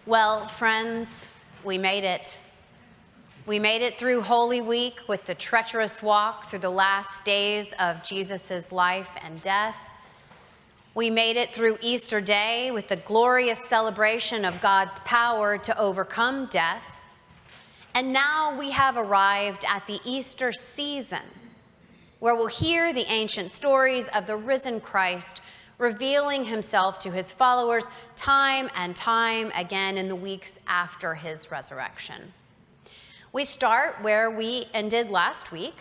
Well, friends, we made it. We made it through Holy Week with the treacherous walk through the last days of Jesus' life and death. We made it through Easter Day with the glorious celebration of God's power to overcome death. And now we have arrived at the Easter season, where we'll hear the ancient stories of the risen Christ revealing himself to his followers time and time again in the weeks after his resurrection. We start where we ended last week,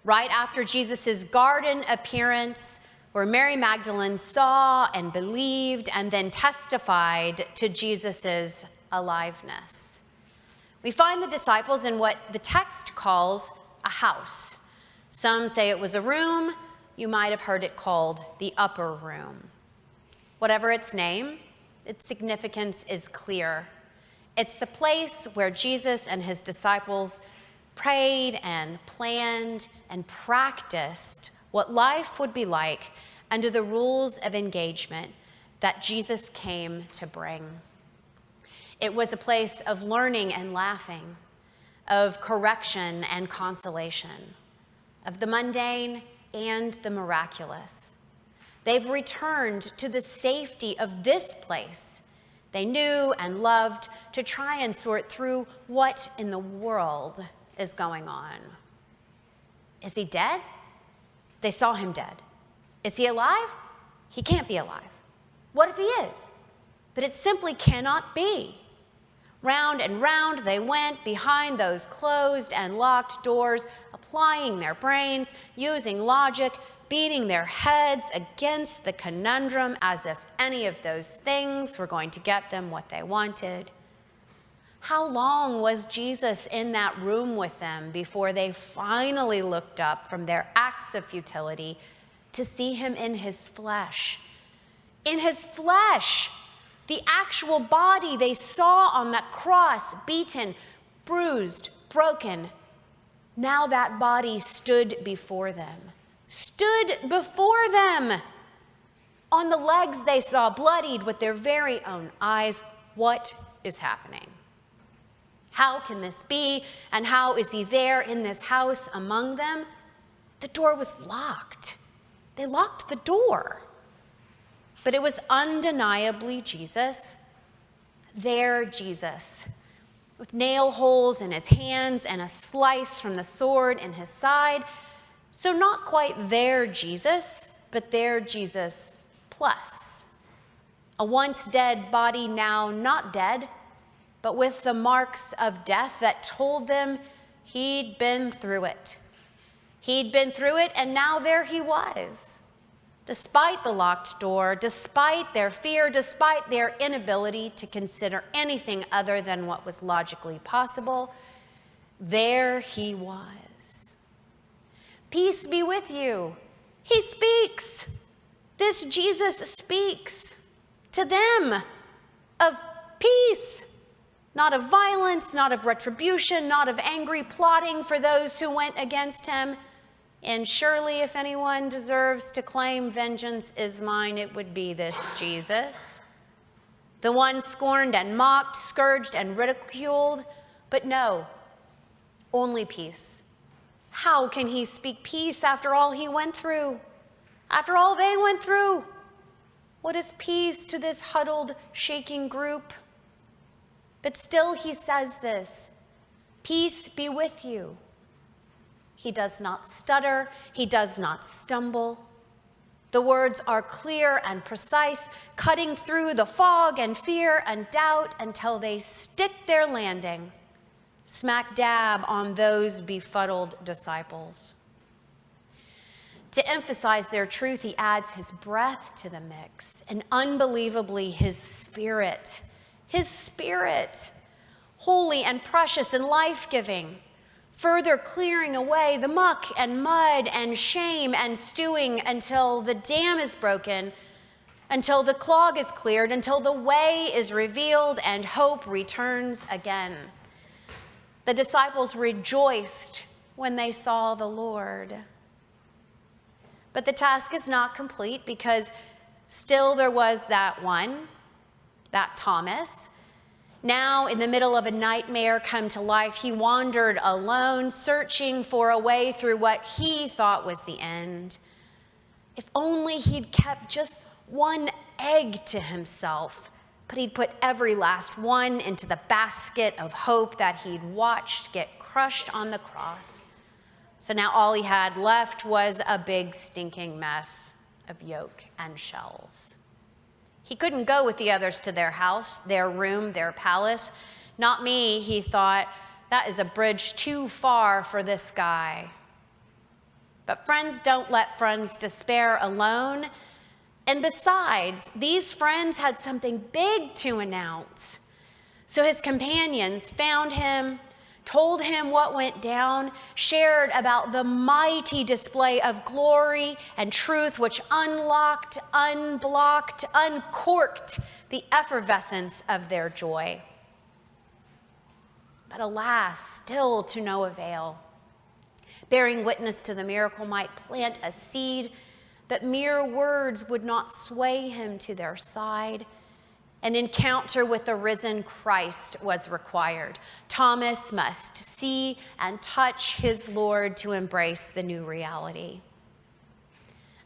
right after Jesus' garden appearance, where Mary Magdalene saw and believed and then testified to Jesus' aliveness. We find the disciples in what the text calls a house. Some say it was a room. You might have heard it called the upper room. Whatever its name, its significance is clear. It's the place where Jesus and his disciples prayed and planned and practiced what life would be like under the rules of engagement that Jesus came to bring. It was a place of learning and laughing, of correction and consolation, of the mundane and the miraculous. They've returned to the safety of this place they knew and loved to try and sort through what in the world is going on. Is he dead? They saw him dead. Is he alive? He can't be alive. What if he is? But it simply cannot be. Round and round they went behind those closed and locked doors, applying their brains, using logic, beating their heads against the conundrum as if any of those things were going to get them what they wanted. How long was Jesus in that room with them before they finally looked up from their acts of futility to see him in his flesh? In his flesh! The actual body they saw on that cross, beaten, bruised, broken. Now that body stood before them. Stood before them. On the legs they saw, bloodied with their very own eyes. What is happening? How can this be? And how is he there in this house among them? The door was locked. They locked the door. But it was undeniably Jesus, their Jesus, with nail holes in his hands and a slice from the sword in his side. So not quite their Jesus, but their Jesus plus. A once dead body now not dead, but with the marks of death that told them he'd been through it. He'd been through it, and now there he was. Despite the locked door, despite their fear, despite their inability to consider anything other than what was logically possible, there he was. Peace be with you. He speaks. This Jesus speaks to them of peace, not of violence, not of retribution, not of angry plotting for those who went against him. And surely if anyone deserves to claim vengeance is mine, it would be this Jesus, the one scorned and mocked, scourged and ridiculed. But no, only peace. How can he speak peace after all he went through? After all they went through? What is peace to this huddled, shaking group? But still he says this, peace be with you. He does not stutter. He does not stumble. The words are clear and precise, cutting through the fog and fear and doubt until they stick their landing, smack dab on those befuddled disciples. To emphasize their truth, he adds his breath to the mix, and unbelievably his spirit, holy and precious and life-giving, further clearing away the muck and mud and shame and stewing until the dam is broken, until the clog is cleared, until the way is revealed and hope returns again. The disciples rejoiced when they saw the Lord. But the task is not complete because still there was that one, that Thomas, Now, in the middle of a nightmare come to life, he wandered alone, searching for a way through what he thought was the end. If only he'd kept just one egg to himself, but he'd put every last one into the basket of hope that he'd watched get crushed on the cross. So now all he had left was a big stinking mess of yolk and shells. He couldn't go with the others to their house, their room, their palace. Not me, he thought. That is a bridge too far for this guy. But friends don't let friends despair alone. And besides, these friends had something big to announce. So his companions found him, told him what went down, shared about the mighty display of glory and truth which unlocked, unblocked, uncorked the effervescence of their joy. But alas, still to no avail. Bearing witness to the miracle might plant a seed, but mere words would not sway him to their side. An encounter with the risen Christ was required. Thomas must see and touch his Lord to embrace the new reality.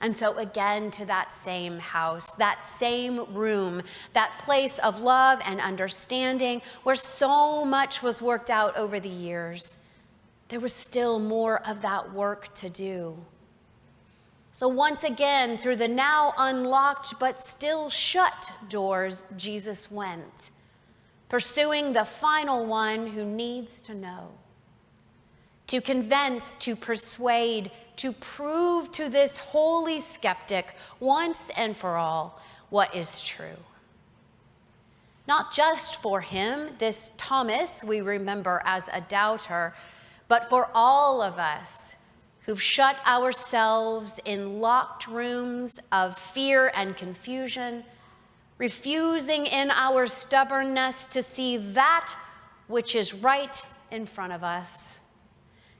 And so again to that same house, that same room, that place of love and understanding where so much was worked out over the years. There was still more of that work to do. So once again, through the now unlocked but still shut doors, Jesus went, pursuing the final one who needs to know. To convince, to persuade, to prove to this holy skeptic once and for all what is true. Not just for him, this Thomas we remember as a doubter, but for all of us who've shut ourselves in locked rooms of fear and confusion, refusing in our stubbornness to see that which is right in front of us.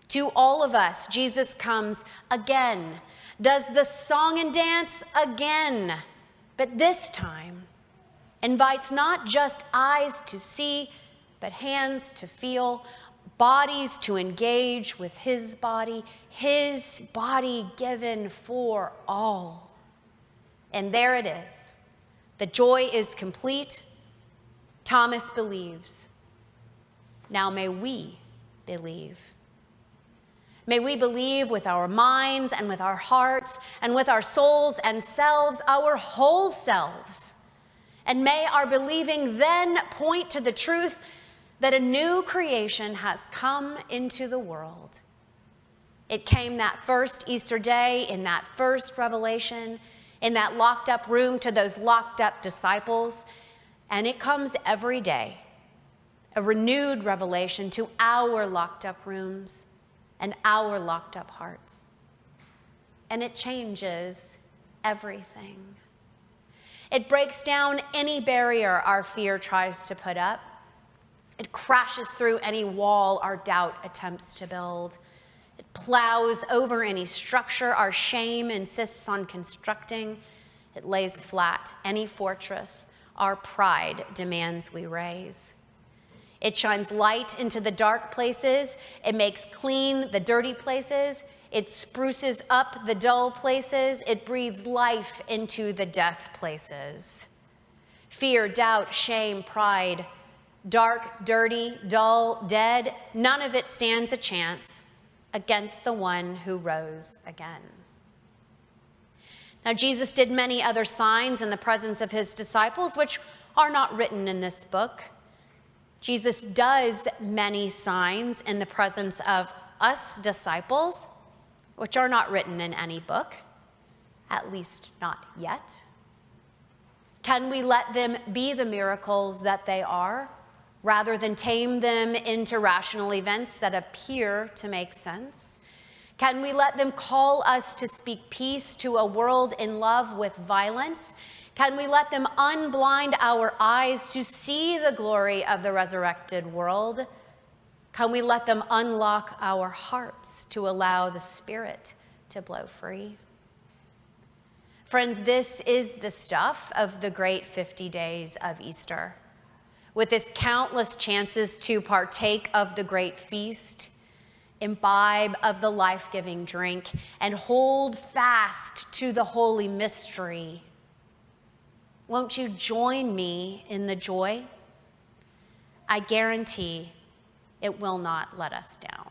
To all of us, Jesus comes again, does the song and dance again, but this time invites not just eyes to see, but hands to feel, bodies to engage with his body given for all. And there it is. The joy is complete. Thomas believes. Now may we believe. May we believe with our minds and with our hearts and with our souls and selves, our whole selves. And may our believing then point to the truth that a new creation has come into the world. It came that first Easter day, in that first revelation, in that locked up room to those locked up disciples, and it comes every day, a renewed revelation to our locked up rooms and our locked up hearts. And it changes everything. It breaks down any barrier our fear tries to put up. It crashes through any wall our doubt attempts to build. It plows over any structure our shame insists on constructing. It lays flat any fortress our pride demands we raise. It shines light into the dark places. It makes clean the dirty places. It spruces up the dull places. It breathes life into the death places. Fear, doubt, shame, pride, dark, dirty, dull, dead, none of it stands a chance against the one who rose again. Now, Jesus did many other signs in the presence of his disciples, which are not written in this book. Jesus does many signs in the presence of us disciples, which are not written in any book, at least not yet. Can we let them be the miracles that they are, rather than tame them into rational events that appear to make sense? Can we let them call us to speak peace to a world in love with violence? Can we let them unblind our eyes to see the glory of the resurrected world? Can we let them unlock our hearts to allow the Spirit to blow free? Friends, this is the stuff of the great 50 days of Easter. with its countless chances to partake of the great feast, imbibe of the life-giving drink, and hold fast to the holy mystery. Won't you join me in the joy? I guarantee it will not let us down.